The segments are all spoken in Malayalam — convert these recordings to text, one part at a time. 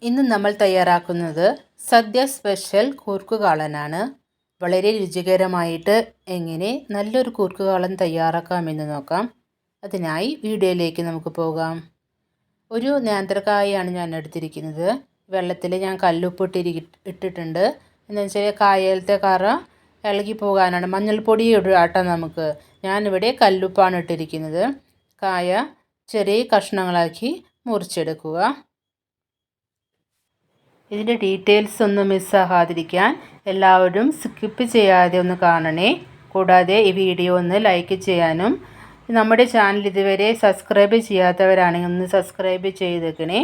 ഇന്ന് നമ്മൾ തയ്യാറാക്കുന്നത് സദ്യ സ്പെഷ്യൽ കൂർക്കുകാളനാണ്. വളരെ രുചികരമായിട്ട് എങ്ങനെ നല്ലൊരു കൂർക്കുകാളൻ തയ്യാറാക്കാമെന്ന് നോക്കാം. അതിനായി വീഡിയോയിലേക്ക് നമുക്ക് പോകാം. ഒരു നേന്ത്രക്കായാണ് ഞാൻ എടുത്തിരിക്കുന്നത്. വെള്ളത്തിൽ ഞാൻ കല്ലുപ്പ് ഇട്ടിട്ടുണ്ട്. എന്ന് വെച്ചാൽ കായലത്തെ കറ ഇളകി പോകാനാണ്. മഞ്ഞൾപ്പൊടി ഇടാട്ടോ നമുക്ക്. ഞാനിവിടെ കല്ലുപ്പാണ് ഇട്ടിരിക്കുന്നത്. കായ ചെറിയ കഷ്ണങ്ങളാക്കി മുറിച്ചെടുക്കുക. ഇതിൻ്റെ ഡീറ്റെയിൽസ് ഒന്നും മിസ്സാകാതിരിക്കാൻ എല്ലാവരും സ്കിപ്പ് ചെയ്യാതെ ഒന്ന് കാണണേ. കൂടാതെ ഈ വീഡിയോ ഒന്ന് ലൈക്ക് ചെയ്യാനും നമ്മുടെ ചാനൽ ഇതുവരെ സബ്സ്ക്രൈബ് ചെയ്യാത്തവരാണെങ്കിൽ ഒന്ന് സബ്സ്ക്രൈബ് ചെയ്തേക്കണേ.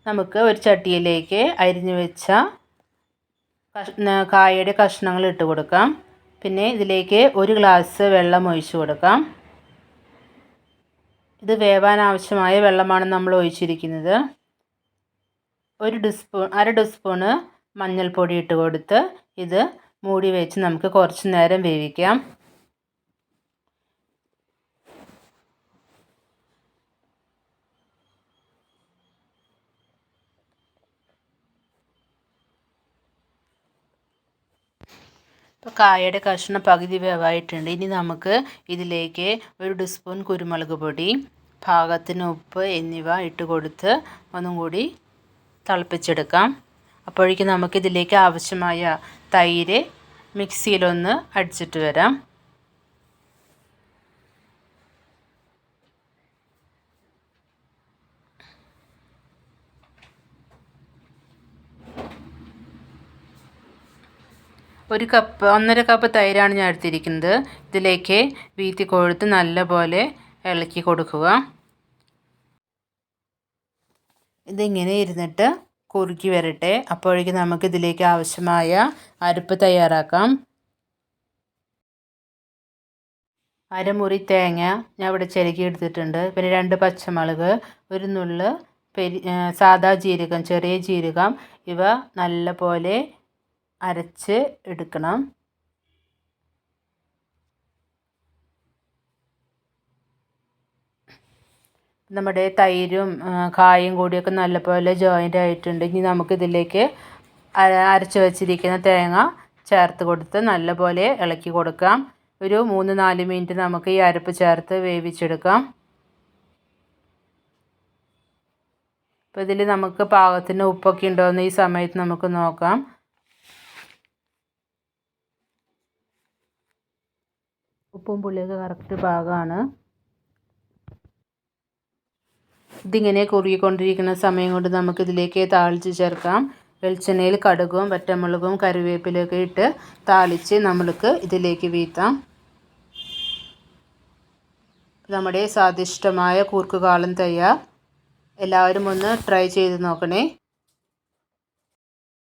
നമുക്ക് ഒരു ചട്ടിയിലേക്ക് അരിഞ്ഞു വെച്ച കായയുടെ കഷ്ണങ്ങൾ ഇട്ട് കൊടുക്കാം. പിന്നെ ഇതിലേക്ക് ഒരു ഗ്ലാസ് വെള്ളം ഒഴിച്ചു കൊടുക്കാം. ഇത് വേവാൻ ആവശ്യമായ വെള്ളമാണ് നമ്മൾ ഒഴിച്ചിരിക്കുന്നത്. അര ടീസ്പൂണ് മഞ്ഞൾപ്പൊടി ഇട്ട് കൊടുത്ത് ഇത് മൂടി വെച്ച് നമുക്ക് കുറച്ച് നേരം വേവിക്കാം. ഇപ്പോൾ കായയുടെ കഷ്ണം പകുതി വേവായിട്ടുണ്ട്. ഇനി നമുക്ക് ഇതിലേക്ക് ഒരു ടീസ്പൂൺ കുരുമുളക് പൊടി, പാകത്തിന് ഉപ്പ് എന്നിവ ഇട്ട് കൊടുത്ത് ഒന്നും കൂടി തിളപ്പിച്ചെടുക്കാം. അപ്പോഴേക്കും നമുക്കിതിലേക്ക് ആവശ്യമായ തൈര് മിക്സിയിലൊന്ന് അടിച്ചിട്ട് വരാം. ഒന്നര കപ്പ് തൈരാണ് ഞാൻ എടുത്തിരിക്കുന്നത്. ഇതിലേക്ക് വീത്തി കൊഴുത്ത് നല്ലപോലെ ഇളക്കി കൊടുക്കുക. ഇതിങ്ങനെ ഇരുന്നിട്ട് കുറുക്കി വരട്ടെ. അപ്പോഴേക്കും നമുക്ക് ഇതിലേക്ക് ആവശ്യമായ അരപ്പ് തയ്യാറാക്കാം. അരമുറി തേങ്ങ ഞാൻ ഇവിടെ ചിരകി എടുത്തിട്ടുണ്ട്. പിന്നെ 2 പച്ചമുളക്, ഒരു നുള്ള് സാദാ ജീരകം, ചെറിയ ജീരകം, ഇവ നല്ലപോലെ അരച്ച് എടുക്കണം. നമ്മുടെ തൈരും കായും കൂടിയൊക്കെ നല്ലപോലെ ജോയിൻ്റ് ആയിട്ടുണ്ട്. ഇനി നമുക്കിതിലേക്ക് അരച്ച് വച്ചിരിക്കുന്ന തേങ്ങ ചേർത്ത് കൊടുത്ത് നല്ലപോലെ ഇളക്കി കൊടുക്കാം. ഒരു 3-4 മിനിറ്റ് നമുക്ക് ഈ അരപ്പ് ചേർത്ത് വേവിച്ചെടുക്കാം. അപ്പോൾ ഇതിൽ നമുക്ക് പാകത്തിന് ഉപ്പൊക്കെ ഉണ്ടോയെന്ന് ഈ സമയത്ത് നമുക്ക് നോക്കാം. ഉപ്പും പുളിയൊക്കെ കറക്റ്റ് പാകമാണ്. ഇതിങ്ങനെ കുറുകിക്കൊണ്ടിരിക്കുന്ന സമയം കൊണ്ട് നമുക്കിതിലേക്ക് താളിച്ച് ചേർക്കാം. വെളിച്ചെണ്ണയിൽ കടുകും വറ്റമുളകും കറിവേപ്പിലൊക്കെ ഇട്ട് താളിച്ച് നമ്മൾക്ക് ഇതിലേക്ക് വീഴ്ത്താം. നമ്മുടെ സ്വാദിഷ്ടമായ കൂർക്കുകാളൻ തയ്യാർ. എല്ലാവരും ഒന്ന് ട്രൈ ചെയ്ത് നോക്കണേ.